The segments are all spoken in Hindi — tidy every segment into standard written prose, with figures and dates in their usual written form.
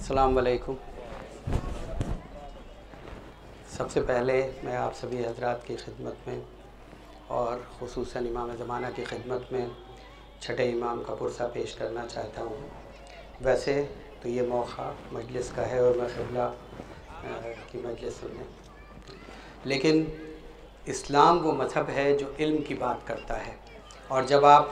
अस्सलाम वालेकुम। सबसे पहले मैं आप सभी हजरात की खिदमत में और ख़ुसूसन इमाम ज़माना की खिदमत में छठे इमाम का पुरसा पेश करना चाहता हूँ। वैसे तो ये मौका मजलिस का है और मैं क़िबला की मजलिस सुनने, लेकिन इस्लाम वो मज़हब है जो इल्म की बात करता है। और जब आप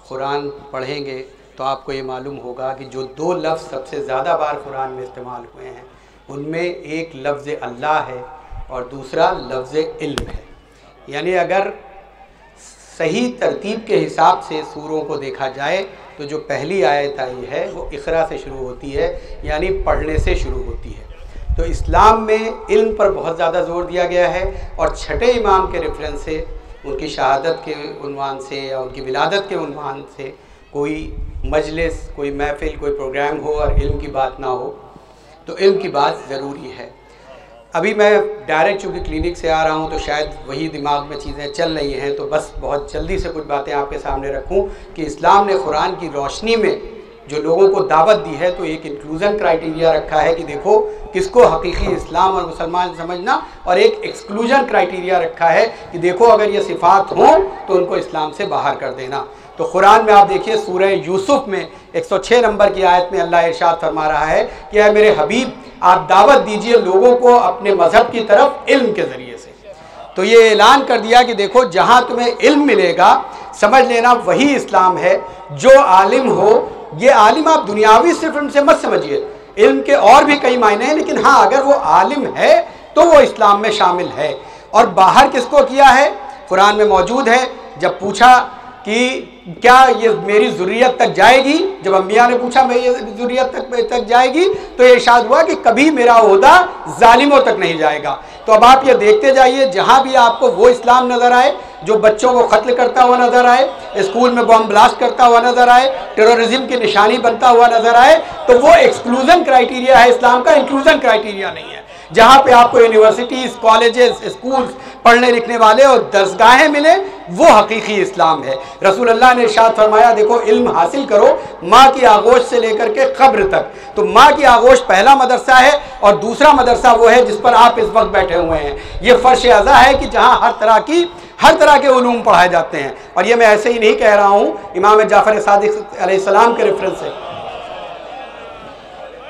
कुरान पढ़ेंगे तो आपको ये मालूम होगा कि जो दो लफ्ज़ सबसे ज़्यादा बार कुरान में इस्तेमाल हुए हैं उनमें एक लफ्ज़ अल्लाह है और दूसरा लफ्ज़ इल्म है। यानी अगर सही तरतीब के हिसाब से सूरों को देखा जाए तो जो पहली आयत आई है वो इक़रा से शुरू होती है, यानी पढ़ने से शुरू होती है। तो इस्लाम में इल्म पर बहुत ज़्यादा ज़ोर दिया गया है और छठे इमाम के रेफरेंस से, उनकी शहादत के उन्वान से या उनकी विलादत के उन्वान से कोई मजलिस, कोई महफ़िल, कोई प्रोग्राम हो और इल्म की बात ना हो तो इल्म की बात ज़रूरी है। अभी मैं डायरेक्ट चूँकि क्लिनिक से आ रहा हूँ तो शायद वही दिमाग में चीज़ें चल रही हैं, तो बस बहुत जल्दी से कुछ बातें आपके सामने रखूँ कि इस्लाम ने कुरान की रोशनी में जो लोगों को दावत दी है तो एक इंक्लूज़न क्राइटेरिया रखा है कि देखो किसको हकीकी इस्लाम और मुसलमान समझना, और एक एक्सक्लूजन क्राइटेरिया रखा है कि देखो अगर ये सिफ़ात हों तो उनको इस्लाम से बाहर कर देना। तो कुरान में आप देखिए सूरह यूसुफ में 106 नंबर की आयत में अल्लाह इरशाद फरमा रहा है कि ऐ मेरे हबीब आप दावत दीजिए लोगों को अपने मज़हब की तरफ इल्म के ज़रिए से। तो ये ऐलान कर दिया कि देखो जहाँ तुम्हें इल्म मिलेगा समझ लेना वही इस्लाम है। जो आलिम हो, ये आलिम आप दुनियावी सिर्फ उनसे मत समझिए, इल्म के और भी कई मायने हैं, लेकिन हाँ अगर वो आलिम है तो वो इस्लाम में शामिल है। और बाहर किसको किया है कुरान में मौजूद है। जब पूछा कि क्या ये मेरी ज़ुर्रियत तक जाएगी, जब अंबिया ने पूछा मेरी ज़ुर्रियत तक जाएगी तो ये इरशाद हुआ कि कभी मेरा ओहदा जालिमों तक नहीं जाएगा। तो अब आप ये देखते जाइए जहाँ भी आपको वो इस्लाम नज़र आए जो बच्चों को कत्ल करता हुआ नज़र आए, स्कूल में बम ब्लास्ट करता हुआ नज़र आए, टेररिज्म की निशानी बनता हुआ नज़र आए, तो वो एक्सक्लूजन क्राइटेरिया है इस्लाम का, इंक्लूजन क्राइटेरिया नहीं है। जहाँ पे आपको यूनिवर्सिटीज़, कॉलेजेस, स्कूल्स, पढ़ने लिखने वाले और दरसगाहें मिले वो हकीकी इस्लाम है। रसूल अल्लाह ने इरशाद फरमाया देखो इल्म हासिल करो माँ की आगोश से लेकर के कब्र तक। तो माँ की आगोश पहला मदरसा है और दूसरा मदरसा वो है जिस पर आप इस वक्त बैठे हुए हैं। ये फर्श अज़ा है कि जहाँ हर तरह के उलूम पढ़ाए जाते हैं। और ये मैं ऐसे ही नहीं कह रहा हूँ, इमाम जाफ़र सादिक अलैहिस्सलाम के रेफरेंस से।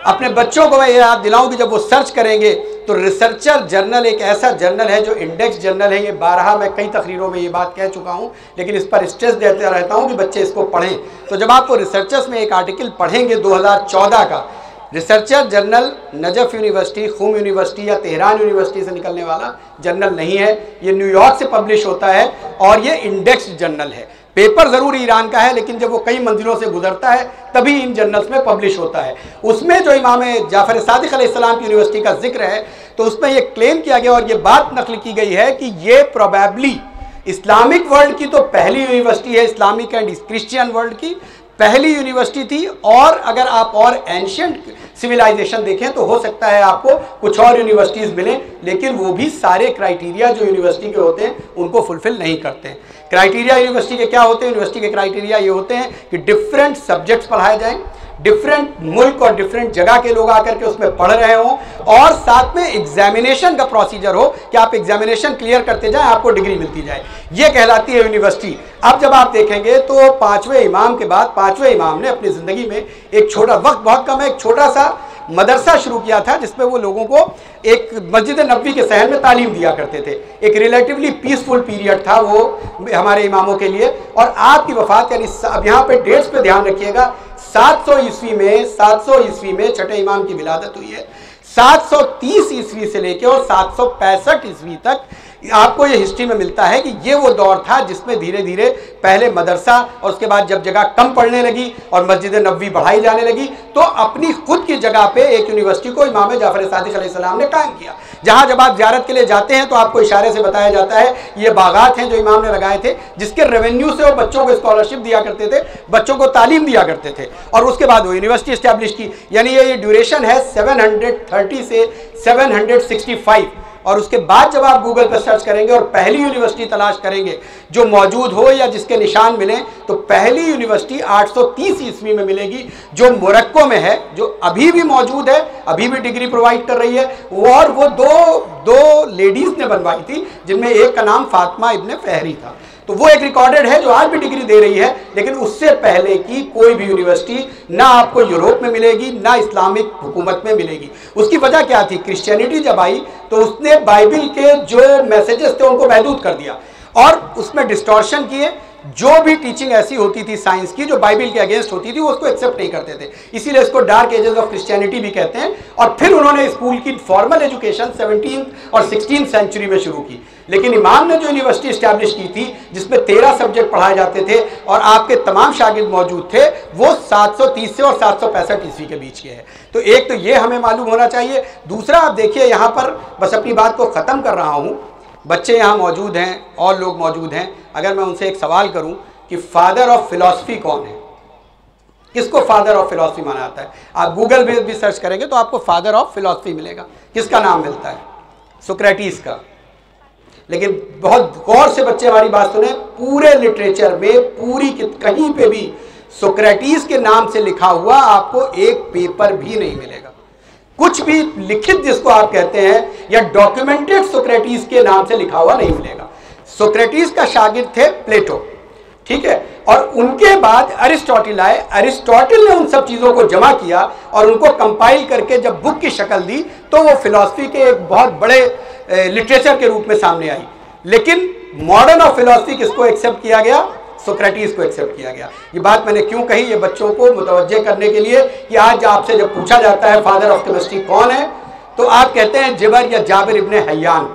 अपने बच्चों को मैं ये याद दिलाऊं कि जब वो सर्च करेंगे तो रिसर्चर जर्नल एक ऐसा जर्नल है जो इंडेक्स जर्नल है। ये 12 मैं कई तकरीरों में ये बात कह चुका हूँ, लेकिन इस पर स्ट्रेस देता रहता हूँ कि बच्चे इसको पढ़ें। तो जब आपको रिसर्चर्स में एक आर्टिकल पढ़ेंगे 2014 का, researcher journal Najaf university, Qom university या तेहरान यूनिवर्सिटी से निकलने वाला जर्नल नहीं है, ये न्यूयॉर्क से पब्लिश होता है और ये इंडेक्स जर्नल है। पेपर ज़रूर ईरान का है लेकिन जब वो कई मंजिलों से गुजरता है तभी इन जर्नल्स में पब्लिश होता है। उसमें जो इमाम जाफ़र सादिक अलैहिस्सलाम की यूनिवर्सिटी का जिक्र है तो उसमें ये क्लेम किया गया और ये बात नकल की गई है कि ये प्रोबेबली इस्लामिक वर्ल्ड की तो पहली यूनिवर्सिटी है, इस्लामिक एंड क्रिश्चियन वर्ल्ड की पहली यूनिवर्सिटी थी। और अगर आप और एंशियंट सिविलाइजेशन देखें तो हो सकता है आपको कुछ और यूनिवर्सिटीज़ मिलें, लेकिन वो भी सारे क्राइटेरिया जो यूनिवर्सिटी के होते हैं उनको फुलफिल नहीं करते हैं। क्राइटेरिया यूनिवर्सिटी के क्या होते हैं? यूनिवर्सिटी के क्राइटेरिया ये होते हैं कि डिफरेंट सब्जेक्ट्स पढ़ाए जाएं, डिफरेंट मुल्क और डिफरेंट जगह के लोग आकर के उसमें पढ़ रहे हों, और साथ में एग्जामिनेशन का प्रोसीजर हो कि आप एग्जामिनेशन क्लियर करते जाएं, आपको डिग्री मिलती जाए। ये कहलाती है यूनिवर्सिटी। अब जब आप देखेंगे तो पाँचवें इमाम के बाद पाँचवें इमाम ने अपनी ज़िंदगी में एक छोटा, वक्त बहुत कम है, एक छोटा सा मदरसा शुरू किया था जिसमें वो लोगों को एक मस्जिद नबवी के सहन में तालीम दिया करते थे। एक रिलेटिवली पीसफुल पीरियड था वो हमारे इमामों के लिए। और आपकी वफ़ात, यानी अब यहाँ पे डेट्स पे ध्यान रखिएगा, 700 ईस्वी में छठे इमाम की विलादत हुई है। 730 ईस्वी से लेकर और 765 ईस्वी तक आपको ये हिस्ट्री में मिलता है कि ये वो दौर था जिसमें धीरे धीरे पहले मदरसा और उसके बाद जब जगह कम पड़ने लगी और मस्जिद नबवी बढ़ाई जाने लगी तो अपनी खुद की जगह पे एक यूनिवर्सिटी को इमाम जाफ़र सादिक अलैहिस्सलाम ने कायम किया। जहाँ जब आप ज़ियारत के लिए जाते हैं तो आपको इशारे से बताया जाता है ये बागात हैं जो इमाम ने लगाए थे, जिसके रेवेन्यू से वो बच्चों को स्कॉलरशिप दिया करते थे, बच्चों को तालीम दिया करते थे, और उसके बाद वो यूनिवर्सिटी इस्टेब्लिश की। यानी ये ड्यूरेशन है 730 से 765। और उसके बाद जब आप गूगल पर सर्च करेंगे और पहली यूनिवर्सिटी तलाश करेंगे जो मौजूद हो या जिसके निशान मिले, तो पहली यूनिवर्सिटी 830 ईस्वी में मिलेगी जो मोरक्को में है, जो अभी भी मौजूद है, अभी भी डिग्री प्रोवाइड कर रही है। और वो दो लेडीज ने बनवाई थी, जिनमें एक का नाम फातिमा इब्ने फहरी था। तो वो एक रिकॉर्डेड है जो आज भी डिग्री दे रही है। लेकिन उससे पहले की कोई भी यूनिवर्सिटी ना आपको यूरोप में मिलेगी, ना इस्लामिक हुकूमत में मिलेगी। उसकी वजह क्या थी? क्रिश्चियनिटी जब आई तो उसने बाइबल के जो मैसेजेस थे उनको महदूद कर दिया और उसमें डिस्टॉर्शन किए। जो भी टीचिंग ऐसी होती थी साइंस की जो बाइबल के अगेंस्ट होती थी, वो उसको एक्सेप्ट नहीं करते थे। इसीलिए इसको डार्क एजेस ऑफ क्रिश्चियनिटी भी कहते हैं। और फिर उन्होंने स्कूल की फॉर्मल एजुकेशन 17th और 16th सेंचुरी में शुरू की। लेकिन इमाम ने जो यूनिवर्सिटी स्टैब्लिश की थी, जिसमें 13 सब्जेक्ट पढ़ाए जाते थे और आपके तमाम शागिर्द मौजूद थे, वो 730 से और 765 ईस्वी के बीच के है। तो एक तो ये हमें मालूम होना चाहिए। दूसरा, आप देखिए यहाँ पर, बस अपनी बात को ख़त्म कर रहा हूँ। बच्चे यहाँ मौजूद हैं और लोग मौजूद हैं। अगर मैं उनसे एक सवाल करूं कि फादर ऑफ फिलॉसफी कौन है, किसको फादर ऑफ फिलॉसफी माना जाता है? आप गूगल पे भी सर्च करेंगे तो आपको फादर ऑफ फिलॉसफी मिलेगा। किसका नाम मिलता है? सोक्रेटिस का। लेकिन बहुत गौर से बच्चे हमारी बात सुने, पूरे लिटरेचर में पूरी कहीं पे भी सोक्रेटिस के नाम से लिखा हुआ आपको एक पेपर भी नहीं मिलेगा। कुछ भी लिखित जिसको आप कहते हैं या डॉक्यूमेंटेड सोक्रेटिस के नाम से लिखा हुआ नहीं मिलेगा। सोक्रेटिस का शागिर्द थे प्लेटो, ठीक है, और उनके बाद अरिस्टोटल आए। अरिस्टोटल ने उन सब चीज़ों को जमा किया और उनको कंपाइल करके जब बुक की शक्ल दी तो वो फिलॉसफी के एक बहुत बड़े लिटरेचर के रूप में सामने आई। लेकिन मॉडर्न ऑफ फिलॉसफी किसको एक्सेप्ट किया गया? सोक्रेटिस को एक्सेप्ट किया गया। ये बात मैंने क्यों कही? ये बच्चों को मुतवज्जे करने के लिए कि आज आपसे जब पूछा जाता है फादर ऑफ केमिस्ट्री कौन है, तो आप कहते हैं जिबर या जाबिर इब्ने हय्यान।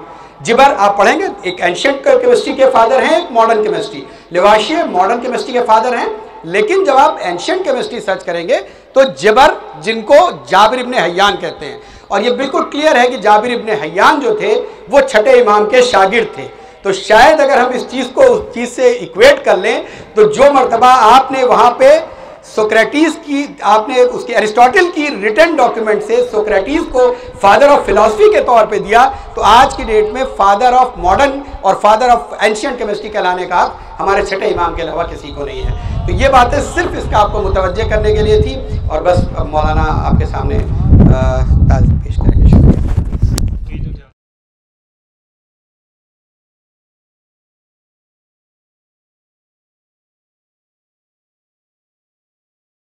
जिबर आप पढ़ेंगे, एक एंशिएंट केमिस्ट्री के फादर हैं, एक मॉडर्न केमिस्ट्री। लिवाशिए मॉडर्न केमिस्ट्री के फादर हैं। लेकिन जब आप एंशिएंट केमिस्ट्री सर्च करेंगे तो जिबर, जिनको जाबिर इब्ने हय्यान कहते हैं, और ये बिल्कुल क्लियर है कि जाबिर इब्ने हय्यान जो थे वो छठे इमाम के शागिर्द थे। तो शायद अगर हम इस चीज़ को उस चीज़ से इक्वेट कर लें तो जो मर्तबा आपने वहाँ पे सोक्रेटिस की, आपने उसके अरिस्टोटल की रिटन डॉक्यूमेंट से सोक्रेटिस को फादर ऑफ फिलॉसफी के तौर पे दिया, तो आज की डेट में फादर ऑफ मॉडर्न और फादर ऑफ एंशिएंट केमिस्ट्री कहलाने का हमारे छठे इमाम के अलावा किसी को नहीं है। तो ये बातें सिर्फ इसका आपको मुतवज्जे करने के लिए थी। और बस अब मौलाना आपके सामने पेश